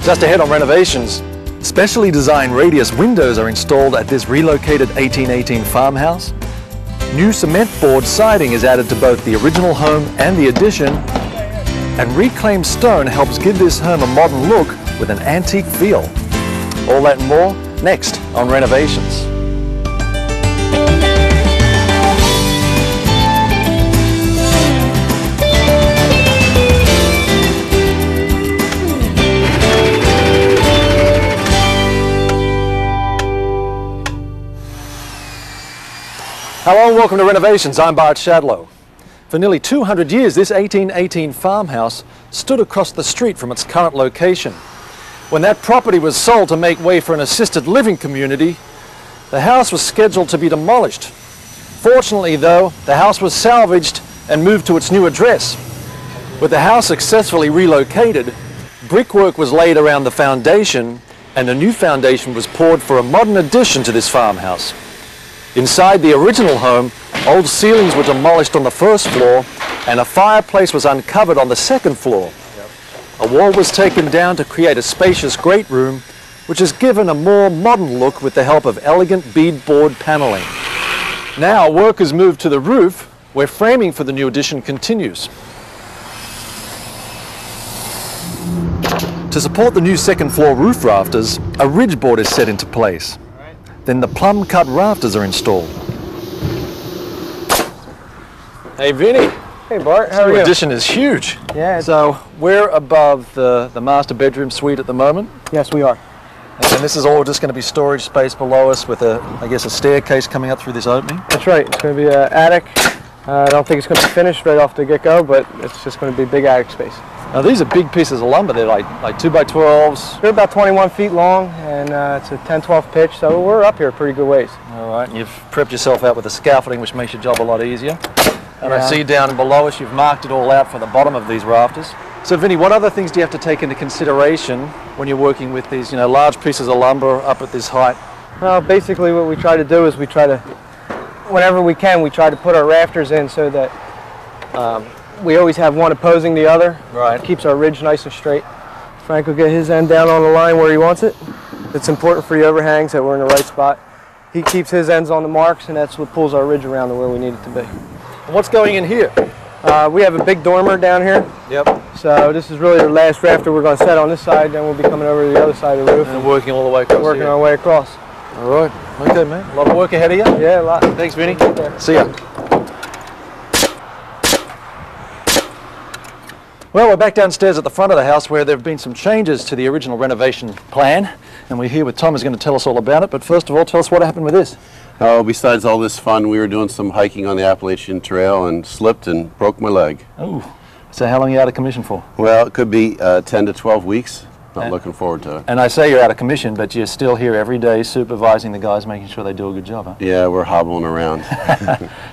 Just ahead on renovations, specially designed radius windows are installed at this relocated 1818 farmhouse. New cement board siding is added to both the original home and the addition, and reclaimed stone helps give this home a modern look with an antique feel. All that and more next on Renovations. Hello and welcome to Renovations. I'm Bart Shadlow. For nearly 200 years, this 1818 farmhouse stood across the street from its current location. When that property was sold to make way for an assisted living community, the house was scheduled to be demolished. Fortunately, though, the house was salvaged and moved to its new address. With the house successfully relocated, brickwork was laid around the foundation, and a new foundation was poured for a modern addition to this farmhouse. Inside the original home, old ceilings were demolished on the first floor and a fireplace was uncovered on the second floor. A wall was taken down to create a spacious great room, which is given a more modern look with the help of elegant beadboard paneling. Now work has moved to the roof, where framing for the new addition continues. To support the new second floor roof rafters, a ridge board is set into place. Then the plumb cut rafters are installed. Hey Vinny. Hey Bart, how are you? This addition is huge. Yeah. So we're above the master bedroom suite at the moment. Yes, we are. And this is all just going to be storage space below us with I guess a staircase coming up through this opening. That's right. It's going to be an attic. I don't think it's going to be finished right off the get-go, but it's just going to be big attic space. Now these are big pieces of lumber. They're like 2x12s. They're about 21 feet long, and it's a 10-12 pitch, so we're up here a pretty good ways. All right, and you've prepped yourself out with the scaffolding, which makes your job a lot easier. And yeah. I see down below us, you've marked it all out for the bottom of these rafters. So Vinny, what other things do you have to take into consideration when you're working with these, large pieces of lumber up at this height? Well, basically what we try to do is we try to, whenever we can, we try to put our rafters in so that we always have one opposing the other. Right. It keeps our ridge nice and straight. Frank will get his end down on the line where he wants it. It's important for the overhangs that we're in the right spot. He keeps his ends on the marks, and that's what pulls our ridge around to where we need it to be. And what's going in here? We have a big dormer down here. Yep. So this is really the last rafter we're going to set on this side, then we'll be coming over to the other side of the roof. And working all the way across. Working our way across. All right. Okay, man. A lot of work ahead of you. Yeah, a lot. Thanks, Vinny. See ya. Well, we're back downstairs at the front of the house where there have been some changes to the original renovation plan, and we're here with Tom who's going to tell us all about it. But first of all, tell us what happened with this. Oh, besides all this fun, we were doing some hiking on the Appalachian Trail and slipped and broke my leg. Oh, so how long are you out of commission for? Well, it could be 10 to 12 weeks. Not looking forward to it. And I say you're out of commission, but you're still here every day supervising the guys, making sure they do a good job, huh? Yeah, we're hobbling around.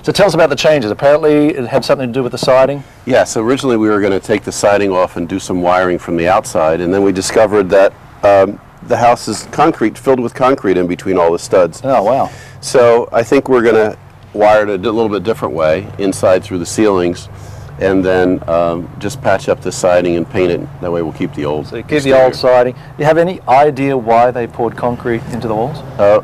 So tell us about the changes. Apparently it had something to do with the siding? Yeah, so originally we were going to take the siding off and do some wiring from the outside, and then we discovered that the house is concrete, filled with concrete in between all the studs. Oh, wow. So I think we're going to wire it a little bit different way, inside through the ceilings, and then just patch up the siding and paint it. That way we'll keep the old. So you keep the old siding. Do you have any idea why they poured concrete into the walls?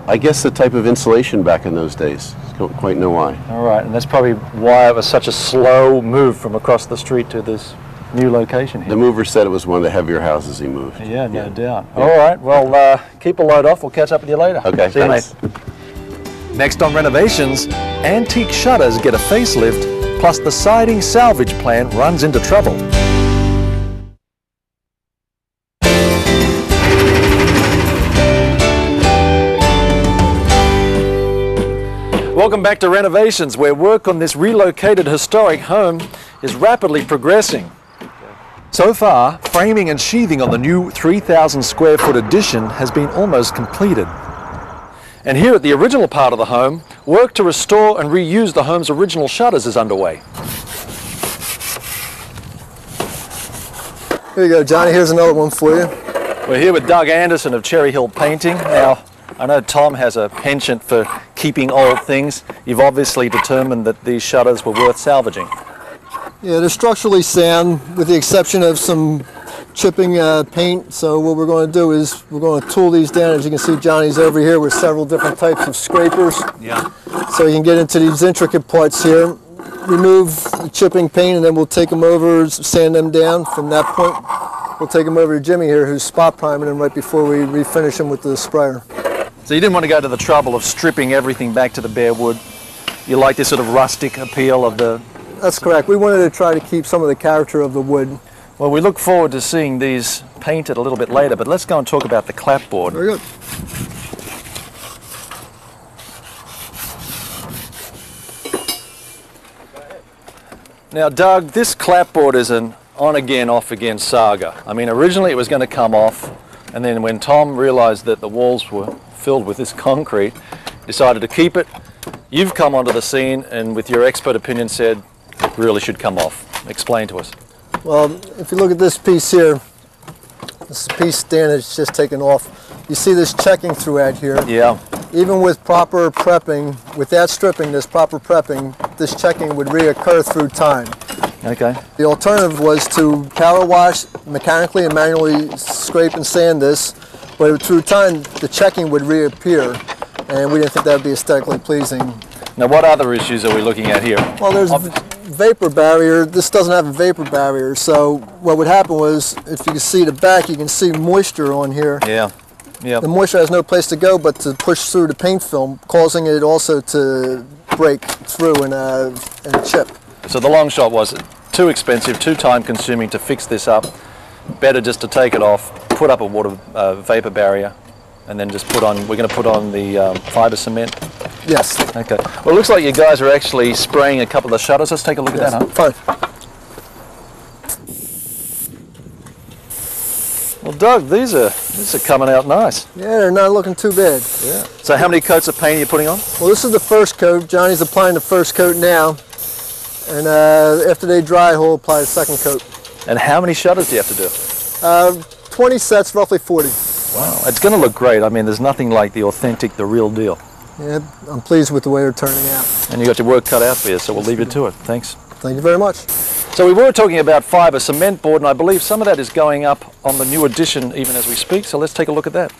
I guess the type of insulation back in those days. Don't quite know why. All right, and that's probably why it was such a slow move from across the street to this new location here. The mover said it was one of the heavier houses he moved. Yeah, no doubt. Yeah. All right, well, keep a load off. We'll catch up with you later. Okay, see thanks. You, mate. Next on Renovations, antique shutters get a facelift, plus the siding salvage plan runs into trouble. Welcome back to Renovations, where work on this relocated historic home is rapidly progressing. So far, framing and sheathing on the new 3,000 square foot addition has been almost completed. And here at the original part of the home, work to restore and reuse the home's original shutters is underway. Here you go, Johnny. Here's another one for you. We're here with Doug Anderson of Cherry Hill Painting. Now, I know Tom has a penchant for keeping old things. You've obviously determined that these shutters were worth salvaging. Yeah, they're structurally sound with the exception of some chipping paint. So what we're going to do is we're going to tool these down. As you can see, Johnny's over here with several different types of scrapers. Yeah. So you can get into these intricate parts here. Remove the chipping paint, and then we'll take them over, sand them down. From that point, we'll take them over to Jimmy here, who's spot priming them right before we refinish them with the sprayer. So you didn't want to go to the trouble of stripping everything back to the bare wood. You like this sort of rustic appeal of the... That's correct. We wanted to try to keep some of the character of the wood. Well, we look forward to seeing these painted a little bit later, but let's go and talk about the clapboard. Very good. Now, Doug, this clapboard is an on-again, off-again saga. I mean, originally it was going to come off, and then when Tom realized that the walls were filled with this concrete, decided to keep it. You've come onto the scene and with your expert opinion said it really should come off. Explain to us. Well, if you look at this piece here, this is a piece Dan has just taken off. You see this checking throughout here. Yeah. Even with proper prepping, without stripping this proper prepping, this checking would reoccur through time. Okay. The alternative was to power wash mechanically and manually scrape and sand this, but through time the checking would reappear, and we didn't think that would be aesthetically pleasing. Now, what other issues are we looking at here? Well, there's vapor barrier. This doesn't have a vapor barrier, so what would happen was, if you can see the back, you can see moisture on here. Yeah. Yeah. The moisture has no place to go but to push through the paint film, causing it also to break through and chip. So the long shot was too expensive, too time consuming to fix this up. Better just to take it off, put up a water vapor barrier, and then just put on, we're going to put on the fiber cement. Yes. Okay. Well, it looks like you guys are actually spraying a couple of the shutters. Let's take a look at that, huh? Fine. Well, Doug, these are coming out nice. Yeah, they're not looking too bad. Yeah. So how many coats of paint are you putting on? Well, this is the first coat. Johnny's applying the first coat now, and after they dry, he'll apply the second coat. And how many shutters do you have to do? 20 sets, roughly 40. Wow, it's going to look great. I mean, there's nothing like the authentic, the real deal. Yeah, I'm pleased with the way they're turning out. And you got your work cut out for you, so we'll leave you to it. Thanks. Thank you very much. So we were talking about fiber cement board, and I believe some of that is going up on the new addition even as we speak, so let's take a look at that.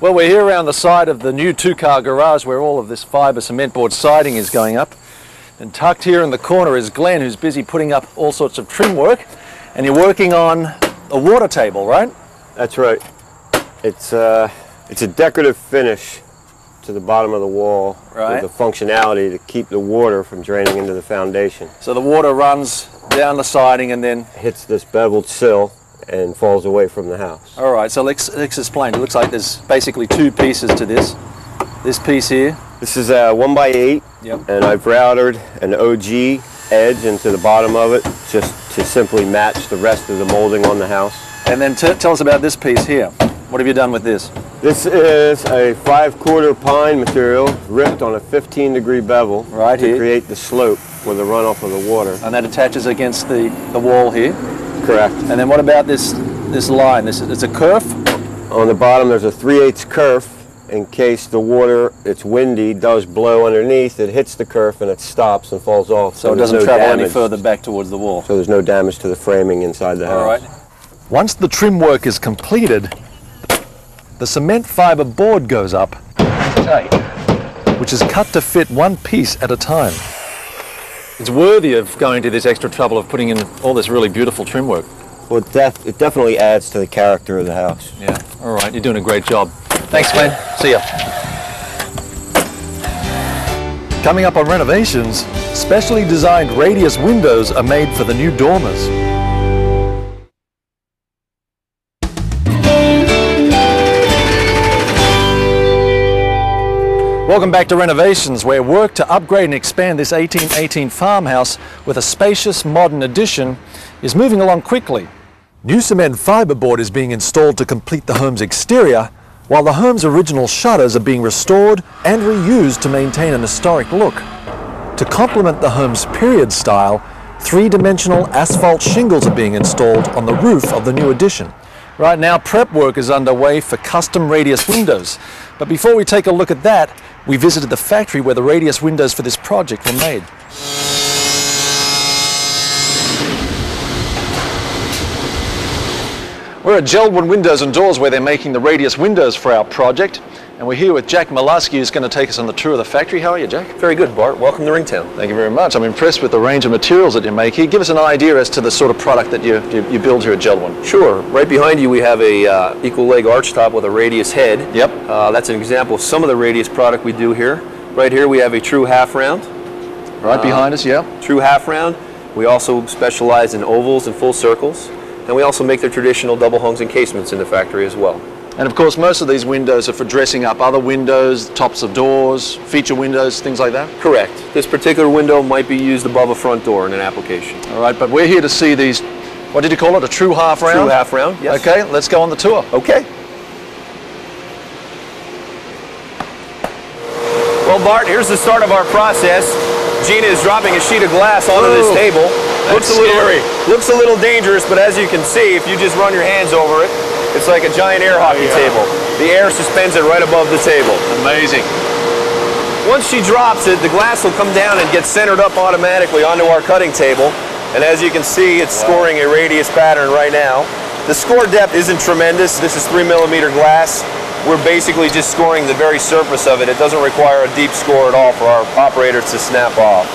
Well, we're here around the side of the new two-car garage where all of this fiber cement board siding is going up. And tucked here in the corner is Glenn, who's busy putting up all sorts of trim work. And you're working on a water table, right? That's right. It's a decorative finish to the bottom of the wall, right, with the functionality to keep the water from draining into the foundation. So the water runs down the siding and then hits this beveled sill and falls away from the house. All right, so let's explain. It looks like there's basically two pieces to this. This piece here. This is a 1x8, yep, and I've routed an OG edge into the bottom of it just to simply match the rest of the molding on the house. And then tell us about this piece here. What have you done with this? This is a 5/4 pine material ripped on a 15-degree bevel to create the slope with the runoff of the water. And that attaches against the wall here? Correct. And then what about this line? It's a kerf? On the bottom there's a 3/8 kerf in case the water, it's windy, does blow underneath, it hits the kerf and it stops and falls off. So it doesn't travel any further back towards the wall. So there's no damage to the framing inside the house. All right. Once the trim work is completed, the cement fiber board goes up, which is cut to fit one piece at a time. It's worthy of going to this extra trouble of putting in all this really beautiful trim work. Well, it definitely adds to the character of the house. Yeah, all right, you're doing a great job. Thanks, Glenn. See ya. Coming up on renovations, specially designed radius windows are made for the new dormers. Welcome back to Renovations, where work to upgrade and expand this 1818 farmhouse with a spacious modern addition is moving along quickly. New cement fiberboard is being installed to complete the home's exterior, while the home's original shutters are being restored and reused to maintain an historic look. To complement the home's period style, three-dimensional asphalt shingles are being installed on the roof of the new addition. Right now, prep work is underway for custom radius windows. But before we take a look at that, we visited the factory where the radius windows for this project were made. We're at Geldwin Windows and Doors where they're making the radius windows for our project. And we're here with Jack Malasky, who's going to take us on the tour of the factory. How are you, Jack? Very good, Bart. Welcome to Ringtown. Thank you very much. I'm impressed with the range of materials that you make here. Give us an idea as to the sort of product that you build here at Geldwin. Sure. Right behind you we have a equal leg arch top with a radius head. Yep. That's an example of some of the radius product we do here. Right here we have a true half round. Right behind us, yeah. True half round. We also specialize in ovals and full circles. And we also make the traditional double hungs and casements in the factory as well. And of course, most of these windows are for dressing up other windows, tops of doors, feature windows, things like that? Correct. This particular window might be used above a front door in an application. All right, but we're here to see these, what did you call it, a true half round? True half round, yes. Okay, let's go on the tour. Okay. Well, Bart, here's the start of our process. Gina is dropping a sheet of glass onto this table. That's scary. Looks a little dangerous, but as you can see, if you just run your hands over it, it's like a giant air hockey table. The air suspends it right above the table. Amazing. Once she drops it, the glass will come down and get centered up automatically onto our cutting table. And as you can see, it's scoring a radius pattern right now. The score depth isn't tremendous. This is 3mm glass. We're basically just scoring the very surface of it. It doesn't require a deep score at all for our operators to snap off.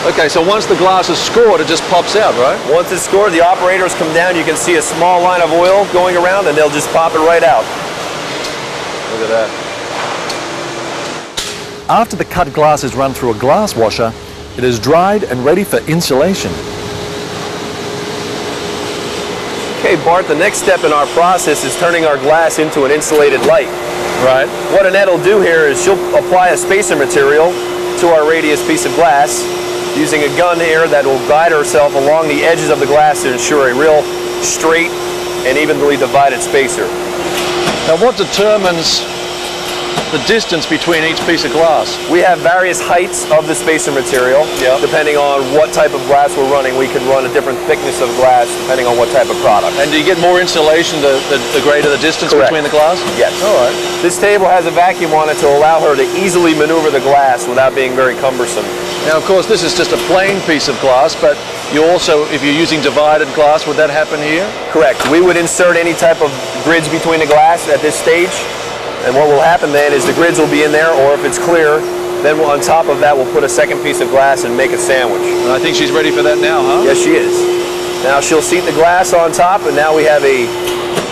Okay, so once the glass is scored, it just pops out, right? Once it's scored, the operators come down. You can see a small line of oil going around, and they'll just pop it right out. Look at that. After the cut glass is run through a glass washer, it is dried and ready for insulation. Okay, Bart, the next step in our process is turning our glass into an insulated light. Right. What Annette will do here is she'll apply a spacer material to our radius piece of glass using a gun here that will guide herself along the edges of the glass to ensure a real straight and evenly divided spacer. Now what determines the distance between each piece of glass? We have various heights of the spacer material. Depending on what type of glass we're running, we can run a different thickness of glass depending on what type of product. And do you get more insulation the greater the distance Correct. between the glass? Yes. All right. This table has a vacuum on it to allow her to easily maneuver the glass without being very cumbersome. Now, of course, this is just a plain piece of glass, but you also, if you're using divided glass, would that happen here? Correct. We would insert any type of grids between the glass at this stage, and what will happen then is the grids will be in there, or if it's clear, then on top of that we'll put a second piece of glass and make a sandwich. And I think she's ready for that now, huh? Yes, she is. Now she'll seat the glass on top, and now we have a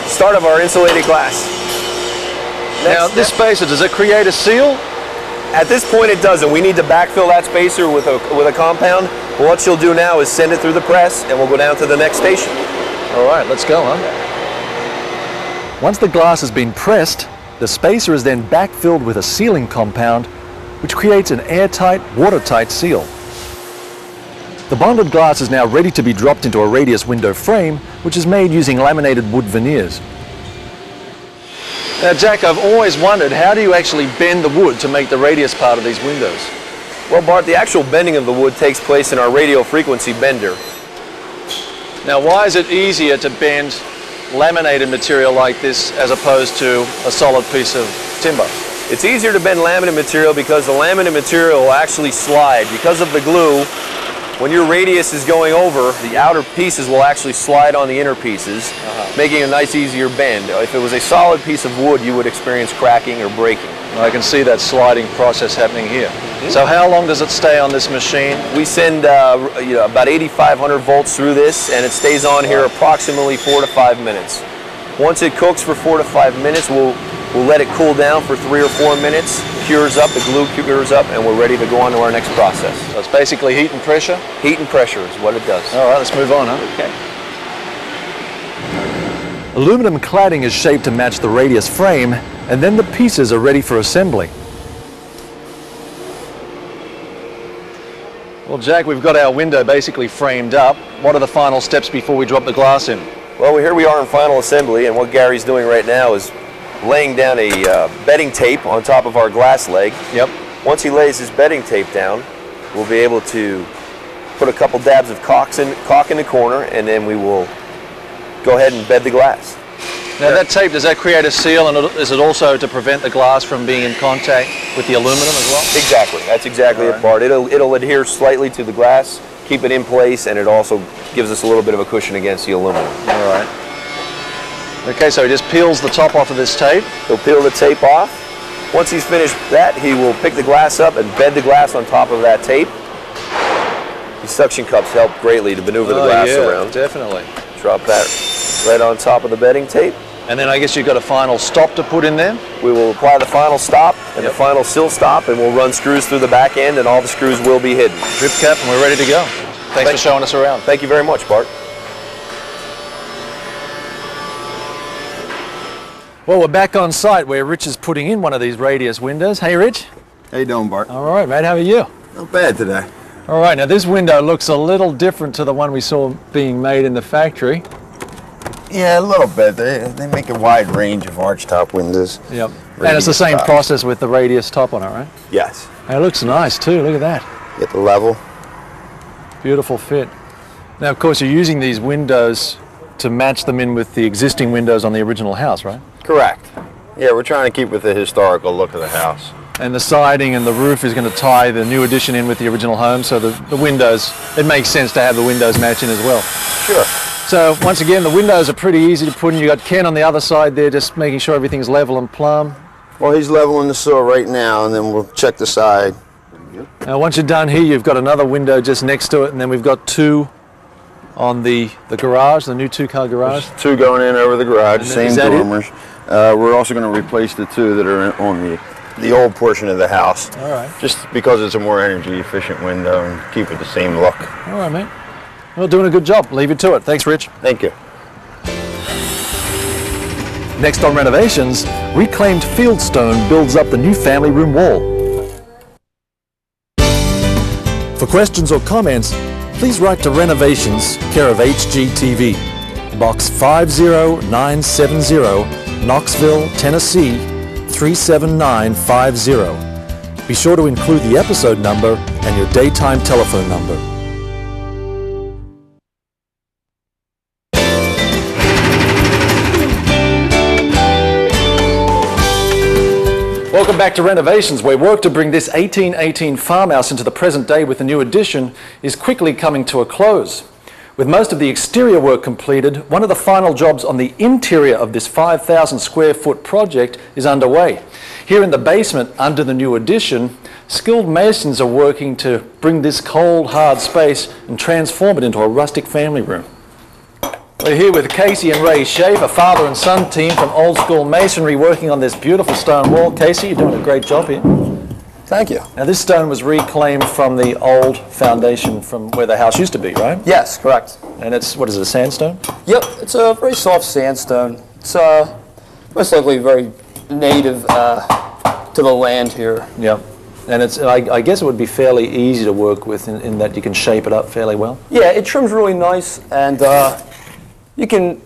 start of our insulated glass. Now, this spacer, does it create a seal? At this point it doesn't. We need to backfill that spacer with a compound. What she'll do now is send it through the press and we'll go down to the next station. All right, let's go, huh? Once the glass has been pressed, the spacer is then backfilled with a sealing compound which creates an airtight, watertight seal. The bonded glass is now ready to be dropped into a radius window frame which is made using laminated wood veneers. Now, Jack, I've always wondered, how do you actually bend the wood to make the radius part of these windows? Well, Bart, the actual bending of the wood takes place in our radio frequency bender. Now, why is it easier to bend laminated material like this as opposed to a solid piece of timber? It's easier to bend laminate material because the laminate material will actually slide. Because of the glue, when your radius is going over, the outer pieces will actually slide on the inner pieces, making a nice, easier bend. If it was a solid piece of wood, you would experience cracking or breaking. I can see that sliding process happening here. So how long does it stay on this machine? We send about 8,500 volts through this, and it stays on here approximately 4 to 5 minutes. Once it cooks for 4 to 5 minutes, we'll let it cool down for 3 or 4 minutes, cures up, the glue cures up, and we're ready to go on to our next process. So it's basically heat and pressure? Heat and pressure is what it does. All right, let's move on, huh? Okay. Aluminum cladding is shaped to match the radius frame, and then the pieces are ready for assembly. Well, Jack, we've got our window basically framed up. What are the final steps before we drop the glass in? Well, here we are in final assembly, and what Gary's doing right now is laying down a bedding tape on top of our glass leg. Yep. Once he lays his bedding tape down, we'll be able to put a couple dabs of caulk in the corner, and then we will go ahead and bed the glass. Now that tape, does that create a seal, and is it also to prevent the glass from being in contact with the aluminum as well? Exactly. That's exactly it, Bart. It'll adhere slightly to the glass, keep it in place, and it also gives us a little bit of a cushion against the aluminum. All right. Okay, so he just peels the top off of this tape. He'll peel the tape off. Once he's finished that, he will pick the glass up and bed the glass on top of that tape. These suction cups help greatly to maneuver the glass around. Definitely. Drop that right on top of the bedding tape. And then I guess you've got a final stop to put in there? We will apply the final stop and the final sill stop, and we'll run screws through the back end, and all the screws will be hidden. Drip cap, and we're ready to go. Thanks for showing us around. Thank you very much, Bart. Well, we're back on site where Rich is putting in one of these radius windows. Hey, Rich. How you doing, Bart? All right, mate. How are you? Not bad today. All right. Now, this window looks a little different to the one we saw being made in the factory. Yeah, a little bit. They make a wide range of archtop windows. Yep. And it's the same process with the radius top on it, right? Yes. And it looks nice, too. Look at that. Get the level. Beautiful fit. Now, of course, you're using these windows to match them in with the existing windows on the original house, right? Correct. Yeah, we're trying to keep with the historical look of the house. And the siding and the roof is going to tie the new addition in with the original home, so the windows, it makes sense to have the windows matching as well. Sure. So once again, the windows are pretty easy to put in. You got Ken on the other side there, just making sure everything's level and plumb. Well, he's leveling the sill right now, and then we'll check the side. Now once you're done here, you've got another window just next to it, and then we've got two on the garage, the new two-car garage. There's two going in over the garage, same dormers. It? We're also going to replace the two that are on the old portion of the house. All right. Just because it's a more energy efficient window and keep it the same look. All right, mate. Well, doing a good job. Leave you to it. Thanks, Rich. Thank you. Next on Renovations, reclaimed fieldstone builds up the new family room wall. For questions or comments, please write to Renovations, care of HGTV, Box 50970, Knoxville, Tennessee 37950. Be sure to include the episode number and your daytime telephone number. Welcome back to Renovations, where work to bring this 1818 farmhouse into the present day with the new addition is quickly coming to a close. With most of the exterior work completed, one of the final jobs on the interior of this 5,000 square foot project is underway. Here in the basement under the new addition, skilled masons are working to bring this cold, hard space and transform it into a rustic family room. We're here with Casey and Ray Schaefer, father and son team from Old School Masonry, working on this beautiful stone wall. Casey, you're doing a great job here. Thank you. Now this stone was reclaimed from the old foundation from where the house used to be, right? Yes, correct. And it's, what is it, a sandstone? Yep, it's a very soft sandstone. It's most likely very native to the land here. Yep. And it's, I guess it would be fairly easy to work with in that you can shape it up fairly well. Yeah, it trims really nice, and you can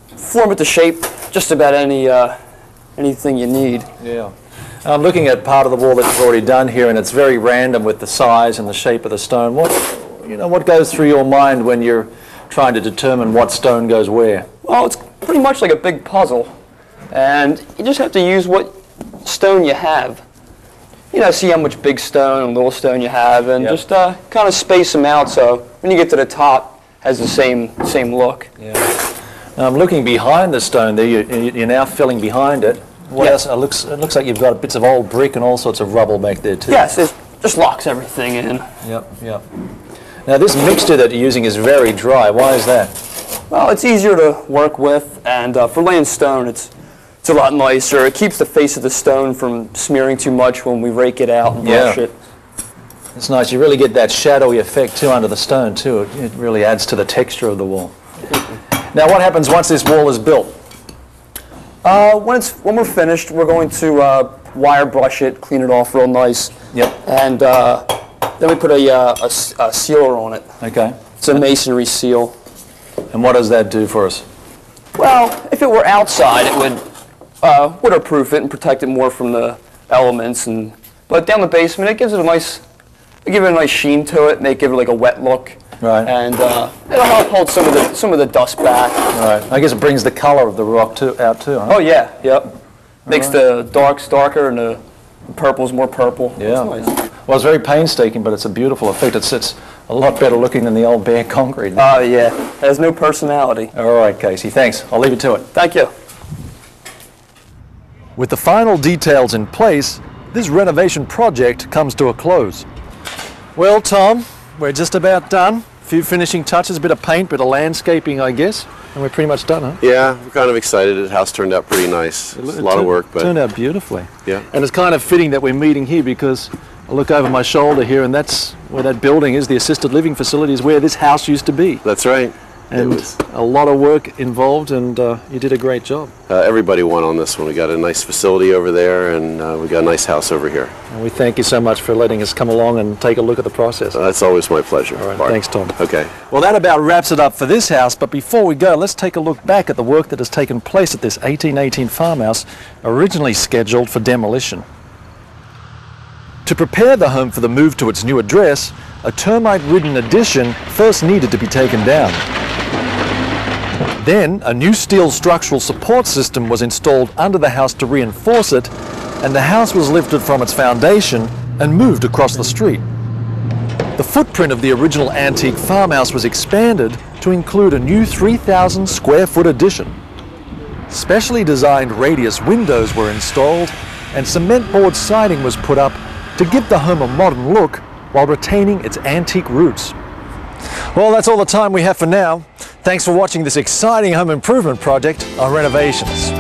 form it to shape just about anything you need. Yeah. I'm looking at part of the wall that you've already done here, and it's very random with the size and the shape of the stone. What goes through your mind when you're trying to determine what stone goes where? Well, it's pretty much like a big puzzle, and you just have to use what stone you have. See how much big stone and little stone you have, and just kind of space them out so when you get to the top, it has the same look. Yeah. Now I'm looking behind the stone there. You're now filling behind it. What else? It looks like you've got bits of old brick and all sorts of rubble back there too. Yes, it just locks everything in. Yep. Now this mixture that you're using is very dry. Why is that? Well, it's easier to work with, and for laying stone, it's a lot nicer. It keeps the face of the stone from smearing too much when we rake it out and brush it. It's nice. You really get that shadowy effect too under the stone too. It really adds to the texture of the wall. Now what happens once this wall is built? When we're finished, we're going to wire brush it, clean it off real nice. Yep. And then we put a sealer on it. Okay. It's a masonry seal. And what does that do for us? Well, if it were outside, it would waterproof it and protect it more from the elements. But down the basement, it gives it a nice sheen to it, make it like a wet look. Right. And it'll help hold some of the dust back. Right. I guess it brings the color of the rock out too, huh? Oh yeah, yep. Makes the darks darker and the purples more purple. Yeah. It's nice. Well, it's very painstaking, but it's a beautiful effect. It's a A lot better looking than the old bare concrete. Oh, yeah. There's no personality. All right, Casey, thanks. I'll leave you to it. Thank you. With the final details in place, this renovation project comes to a close. Well, Tom, we're just about done. A few finishing touches, a bit of paint, bit of landscaping, I guess, and we're pretty much done, huh? Yeah, we're kind of excited. The house turned out pretty nice. It's a lot of work, but turned out beautifully. Yeah. And it's kind of fitting that we're meeting here because I look over my shoulder here, and that's where that building is. The assisted living facility is where this house used to be. That's right. And a lot of work involved, and you did a great job. Everybody won on this one. We got a nice facility over there, and we got a nice house over here. And we thank you so much for letting us come along and take a look at the process. That's always my pleasure. All right, Bart. thanks, Tom. Okay. Well, that about wraps it up for this house, but before we go, let's take a look back at the work that has taken place at this 1818 farmhouse, originally scheduled for demolition. To prepare the home for the move to its new address, a termite-ridden addition first needed to be taken down. Then, a new steel structural support system was installed under the house to reinforce it, and the house was lifted from its foundation and moved across the street. The footprint of the original antique farmhouse was expanded to include a new 3,000 square foot addition. Specially designed radius windows were installed, and cement board siding was put up to give the home a modern look while retaining its antique roots. Well, that's all the time we have for now. Thanks for watching this exciting home improvement project on Renovations.